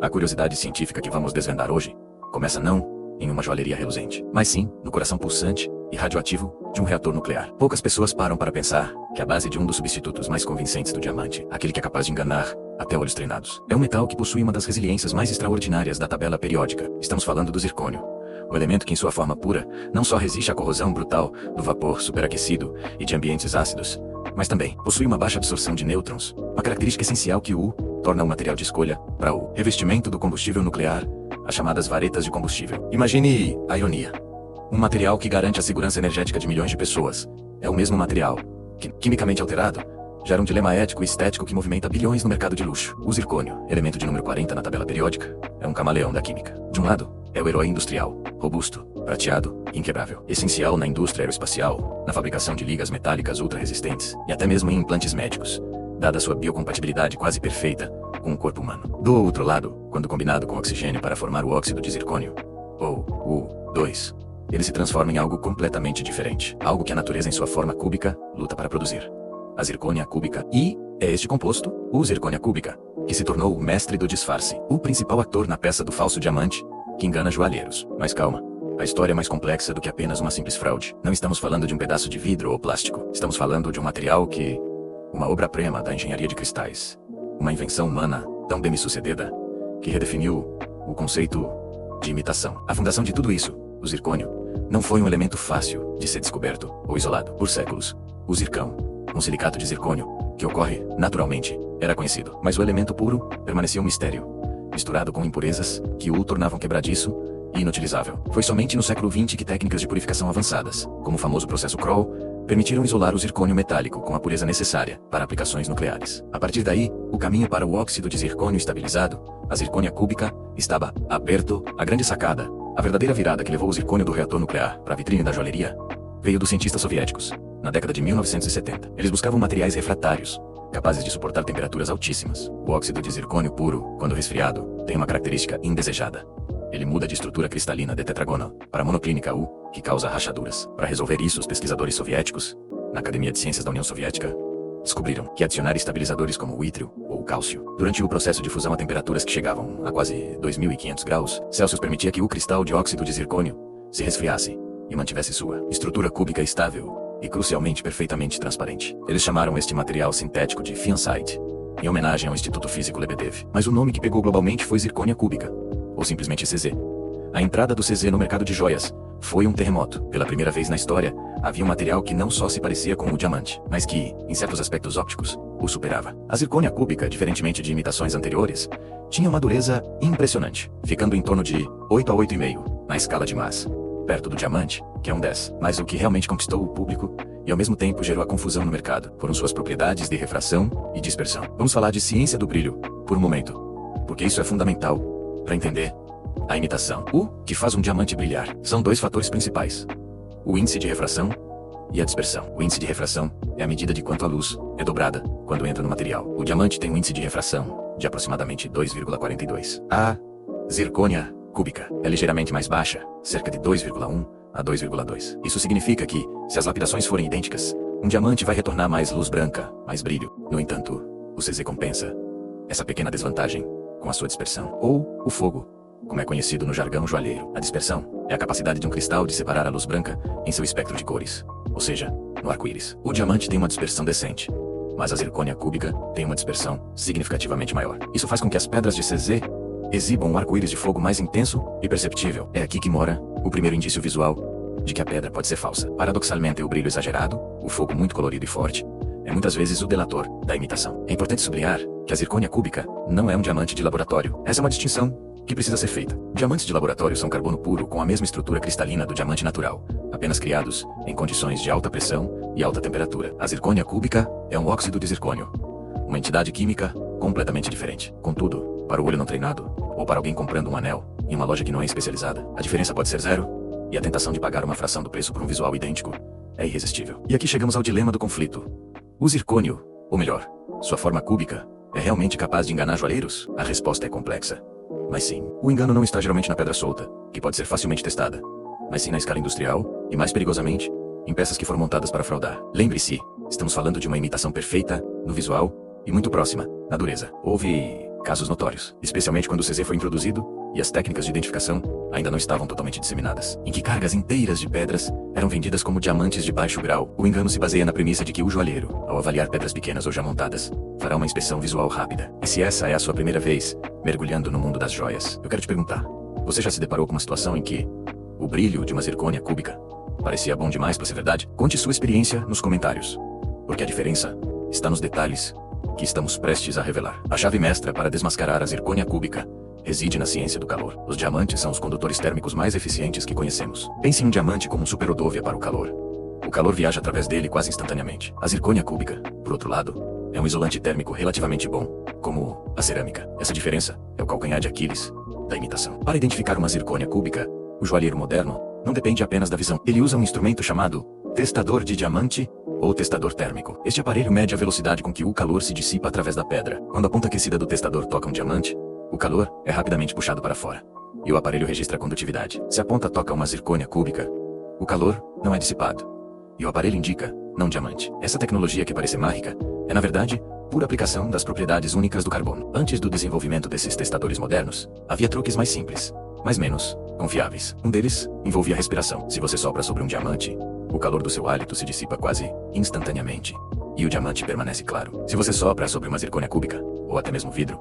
A curiosidade científica que vamos desvendar hoje começa não em uma joalheria reluzente, mas sim no coração pulsante e radioativo de um reator nuclear. Poucas pessoas param para pensar que a base de um dos substitutos mais convincentes do diamante, aquele que é capaz de enganar até olhos treinados, é um metal que possui uma das resiliências mais extraordinárias da tabela periódica. Estamos falando do zircônio, o elemento que em sua forma pura não só resiste à corrosão brutal do vapor superaquecido e de ambientes ácidos, mas também possui uma baixa absorção de nêutrons, uma característica essencial que o torna o material de escolha para o revestimento do combustível nuclear, as chamadas varetas de combustível. Imagine a ironia. Um material que garante a segurança energética de milhões de pessoas é o mesmo material que, quimicamente alterado, gera um dilema ético e estético que movimenta bilhões no mercado de luxo. O zircônio, elemento de número 40 na tabela periódica, é um camaleão da química. De um lado, é o herói industrial, robusto, prateado e inquebrável, essencial na indústria aeroespacial, na fabricação de ligas metálicas ultra-resistentes e até mesmo em implantes médicos, dada sua biocompatibilidade quase perfeita com o corpo humano. Do outro lado, quando combinado com oxigênio para formar o óxido de zircônio, ou o 2, ele se transforma em algo completamente diferente, algo que a natureza em sua forma cúbica luta para produzir. A zircônia cúbica. E é este composto, o zircônia cúbica, que se tornou o mestre do disfarce, o principal ator na peça do falso diamante, que engana joalheiros. Mas calma, a história é mais complexa do que apenas uma simples fraude. Não estamos falando de um pedaço de vidro ou plástico. Estamos falando de um material que... uma obra-prima da engenharia de cristais. Uma invenção humana tão bem-sucedida que redefiniu o conceito de imitação. A fundação de tudo isso, o zircônio, não foi um elemento fácil de ser descoberto ou isolado. Por séculos, o zircão, um silicato de zircônio, que ocorre naturalmente, era conhecido. Mas o elemento puro permanecia um mistério, misturado com impurezas que o tornavam quebradiço e inutilizável. Foi somente no século XX que técnicas de purificação avançadas, como o famoso processo Kroll, permitiram isolar o zircônio metálico com a pureza necessária para aplicações nucleares. A partir daí, o caminho para o óxido de zircônio estabilizado, a zircônia cúbica, estava aberto. A grande sacada, a verdadeira virada que levou o zircônio do reator nuclear para a vitrine da joalheria, veio dos cientistas soviéticos, na década de 1970. Eles buscavam materiais refratários, capazes de suportar temperaturas altíssimas. O óxido de zircônio puro, quando resfriado, tem uma característica indesejada. Ele muda de estrutura cristalina de tetragonal para monoclínica U, que causa rachaduras. Para resolver isso, os pesquisadores soviéticos, na Academia de Ciências da União Soviética, descobriram que adicionar estabilizadores como o ítrio ou o cálcio durante o processo de fusão a temperaturas que chegavam a quase 2.500 graus Celsius permitia que o cristal de óxido de zircônio se resfriasse e mantivesse sua estrutura cúbica estável e crucialmente perfeitamente transparente. Eles chamaram este material sintético de Fiancite, em homenagem ao Instituto Físico Lebedev. Mas o nome que pegou globalmente foi zircônia cúbica, ou simplesmente CZ. A entrada do CZ no mercado de joias foi um terremoto. Pela primeira vez na história, havia um material que não só se parecia com o diamante, mas que, em certos aspectos ópticos, o superava. A zircônia cúbica, diferentemente de imitações anteriores, tinha uma dureza impressionante, ficando em torno de 8 a 8,5 na escala de Mohs, perto do diamante, que é um 10. Mas o que realmente conquistou o público e ao mesmo tempo gerou a confusão no mercado foram suas propriedades de refração e dispersão. Vamos falar de ciência do brilho por um momento, porque isso é fundamental para entender a imitação. O que faz um diamante brilhar são dois fatores principais: o índice de refração e a dispersão. O índice de refração é a medida de quanto a luz é dobrada quando entra no material. O diamante tem um índice de refração de aproximadamente 2,42. A zircônia cúbica é ligeiramente mais baixa, cerca de 2,1 a 2,2. Isso significa que, se as lapidações forem idênticas, um diamante vai retornar mais luz branca, mais brilho. No entanto, o CZ compensa essa pequena desvantagem com a sua dispersão, ou o fogo, como é conhecido no jargão joalheiro. A dispersão é a capacidade de um cristal de separar a luz branca em seu espectro de cores, ou seja, no arco-íris. O diamante tem uma dispersão decente, mas a zircônia cúbica tem uma dispersão significativamente maior. Isso faz com que as pedras de CZ exibam um arco-íris de fogo mais intenso e perceptível. É aqui que mora o primeiro indício visual de que a pedra pode ser falsa. Paradoxalmente, o brilho exagerado, o fogo muito colorido e forte, é muitas vezes o delator da imitação. É importante sublinhar que a zircônia cúbica não é um diamante de laboratório. Essa é uma distinção que precisa ser feita. Diamantes de laboratório são carbono puro com a mesma estrutura cristalina do diamante natural, apenas criados em condições de alta pressão e alta temperatura. A zircônia cúbica é um óxido de zircônio, uma entidade química completamente diferente. Contudo, para o olho não treinado, ou para alguém comprando um anel em uma loja que não é especializada, a diferença pode ser zero, e a tentação de pagar uma fração do preço por um visual idêntico é irresistível. E aqui chegamos ao dilema do conflito. O zircônio, ou melhor, sua forma cúbica, é realmente capaz de enganar joalheiros? A resposta é complexa. Mas sim, o engano não está geralmente na pedra solta, que pode ser facilmente testada, mas sim na escala industrial, e mais perigosamente, em peças que foram montadas para fraudar. Lembre-se, estamos falando de uma imitação perfeita, no visual, e muito próxima, na dureza. Houve casos notórios, especialmente quando o CZ foi introduzido e as técnicas de identificação ainda não estavam totalmente disseminadas, em que cargas inteiras de pedras eram vendidas como diamantes de baixo grau. O engano se baseia na premissa de que o joalheiro, ao avaliar pedras pequenas ou já montadas, fará uma inspeção visual rápida. E se essa é a sua primeira vez mergulhando no mundo das joias, eu quero te perguntar, você já se deparou com uma situação em que o brilho de uma zircônia cúbica parecia bom demais para ser verdade? Conte sua experiência nos comentários, porque a diferença está nos detalhes que estamos prestes a revelar. A chave mestra para desmascarar a zircônia cúbica reside na ciência do calor. Os diamantes são os condutores térmicos mais eficientes que conhecemos. Pense em um diamante como um superrodovia para o calor. O calor viaja através dele quase instantaneamente. A zircônia cúbica, por outro lado, é um isolante térmico relativamente bom, como a cerâmica. Essa diferença é o calcanhar de Aquiles da imitação. Para identificar uma zircônia cúbica, o joalheiro moderno não depende apenas da visão. Ele usa um instrumento chamado testador de diamante ou testador térmico. Este aparelho mede a velocidade com que o calor se dissipa através da pedra. Quando a ponta aquecida do testador toca um diamante, o calor é rapidamente puxado para fora, e o aparelho registra a condutividade. Se a ponta toca uma zircônia cúbica, o calor não é dissipado, e o aparelho indica não diamante. Essa tecnologia que parece mágica é, na verdade, pura aplicação das propriedades únicas do carbono. Antes do desenvolvimento desses testadores modernos, havia truques mais simples, mas menos confiáveis. Um deles envolvia a respiração. Se você sopra sobre um diamante, o calor do seu hálito se dissipa quase instantaneamente, e o diamante permanece claro. Se você sopra sobre uma zircônia cúbica, ou até mesmo vidro,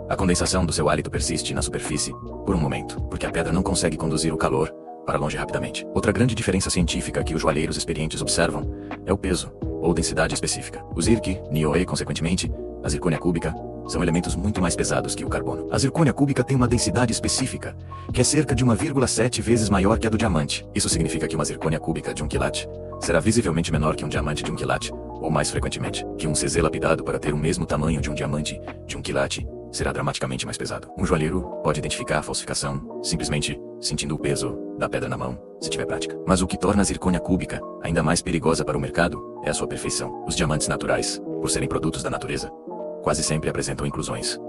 a condensação do seu hálito persiste na superfície por um momento, porque a pedra não consegue conduzir o calor para longe rapidamente. Outra grande diferença científica que os joalheiros experientes observam é o peso, ou densidade específica. O zirc, NiOe e, consequentemente, a zircônia cúbica, são elementos muito mais pesados que o carbono. A zircônia cúbica tem uma densidade específica, que é cerca de 1,7 vezes maior que a do diamante. Isso significa que uma zircônia cúbica de 1 quilate será visivelmente menor que um diamante de 1 quilate, ou mais frequentemente, que um CZ lapidado para ter o mesmo tamanho de um diamante de 1 quilate será dramaticamente mais pesado. Um joalheiro pode identificar a falsificação simplesmente sentindo o peso da pedra na mão, se tiver prática. Mas o que torna a zircônia cúbica ainda mais perigosa para o mercado é a sua perfeição. Os diamantes naturais, por serem produtos da natureza, quase sempre apresentam inclusões,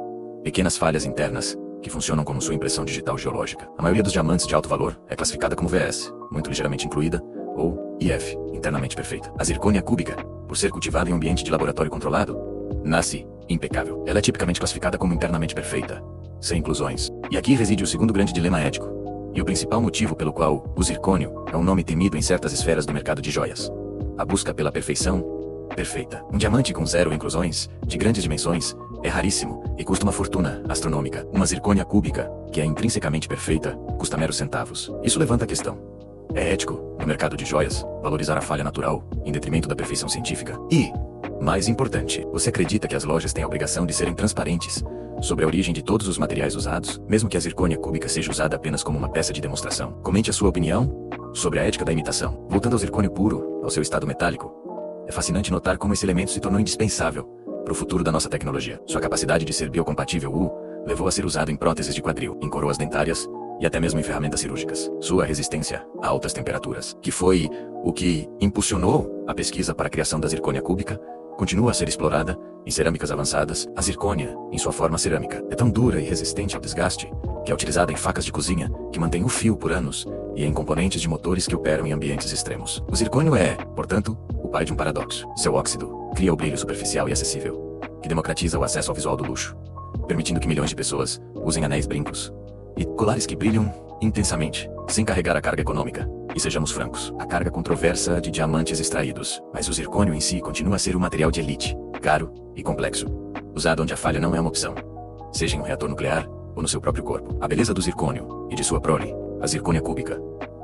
pequenas falhas internas que funcionam como sua impressão digital geológica. A maioria dos diamantes de alto valor é classificada como VS, muito ligeiramente incluída, ou IF, internamente perfeita. A zircônia cúbica, por ser cultivada em um ambiente de laboratório controlado, nasce impecável. Ela é tipicamente classificada como internamente perfeita, sem inclusões. E aqui reside o segundo grande dilema ético, e o principal motivo pelo qual o zircônio é um nome temido em certas esferas do mercado de joias. A busca pela perfeição perfeita. Um diamante com 0 inclusões, de grandes dimensões, é raríssimo e custa uma fortuna astronômica. Uma zircônia cúbica, que é intrinsecamente perfeita, custa meros centavos. Isso levanta a questão: é ético, no mercado de joias, valorizar a falha natural em detrimento da perfeição científica? E, mais importante, você acredita que as lojas têm a obrigação de serem transparentes sobre a origem de todos os materiais usados, mesmo que a zircônia cúbica seja usada apenas como uma peça de demonstração? Comente a sua opinião sobre a ética da imitação. Voltando ao zircônio puro, ao seu estado metálico, é fascinante notar como esse elemento se tornou indispensável para o futuro da nossa tecnologia. Sua capacidade de ser biocompatível levou a ser usado em próteses de quadril, em coroas dentárias e até mesmo em ferramentas cirúrgicas. Sua resistência a altas temperaturas, que foi o que impulsionou a pesquisa para a criação da zircônia cúbica, continua a ser explorada em cerâmicas avançadas. A zircônia, em sua forma cerâmica, é tão dura e resistente ao desgaste que é utilizada em facas de cozinha que mantém o fio por anos e em componentes de motores que operam em ambientes extremos. O zircônio é, portanto, o pai de um paradoxo. Seu óxido cria o brilho superficial e acessível, que democratiza o acesso ao visual do luxo, permitindo que milhões de pessoas usem anéis, brincos e colares que brilham intensamente, sem carregar a carga econômica. E sejamos francos, a carga controversa de diamantes extraídos. Mas o zircônio em si continua a ser um material de elite, caro e complexo, usado onde a falha não é uma opção, seja em um reator nuclear ou no seu próprio corpo. A beleza do zircônio e de sua prole, a zircônia cúbica,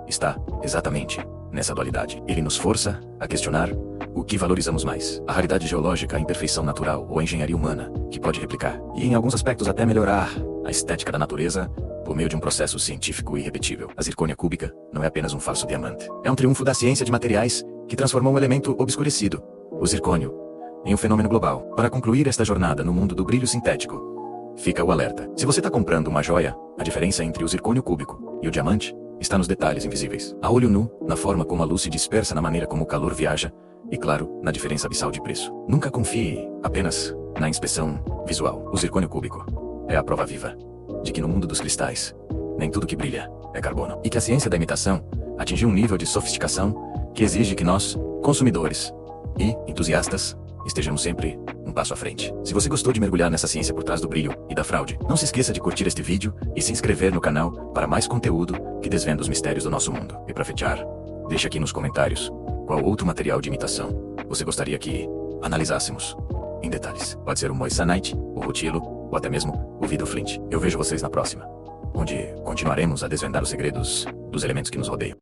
está exatamente nessa dualidade. Ele nos força a questionar o que valorizamos mais: a raridade geológica, a imperfeição natural ou a engenharia humana, que pode replicar e, em alguns aspectos, até melhorar a estética da natureza por meio de um processo científico irrepetível. A zircônia cúbica não é apenas um falso diamante. É um triunfo da ciência de materiais que transformou um elemento obscurecido, o zircônio, em um fenômeno global. Para concluir esta jornada no mundo do brilho sintético, fica o alerta: se você está comprando uma joia, a diferença entre o zircônio cúbico e o diamante está nos detalhes invisíveis. A olho nu, na forma como a luz se dispersa, na maneira como o calor viaja e, claro, na diferença abissal de preço. Nunca confie apenas na inspeção visual. O zircônio cúbico é a prova viva de que no mundo dos cristais, nem tudo que brilha é carbono. E que a ciência da imitação atingiu um nível de sofisticação que exige que nós, consumidores e entusiastas, estejamos sempre um passo à frente. Se você gostou de mergulhar nessa ciência por trás do brilho e da fraude, não se esqueça de curtir este vídeo e se inscrever no canal para mais conteúdo que desvenda os mistérios do nosso mundo. E para fechar, deixe aqui nos comentários qual outro material de imitação você gostaria que analisássemos em detalhes. Pode ser o Moissanite, o Rutilo ou até mesmo o Vidro Flint. Eu vejo vocês na próxima, onde continuaremos a desvendar os segredos dos elementos que nos rodeiam.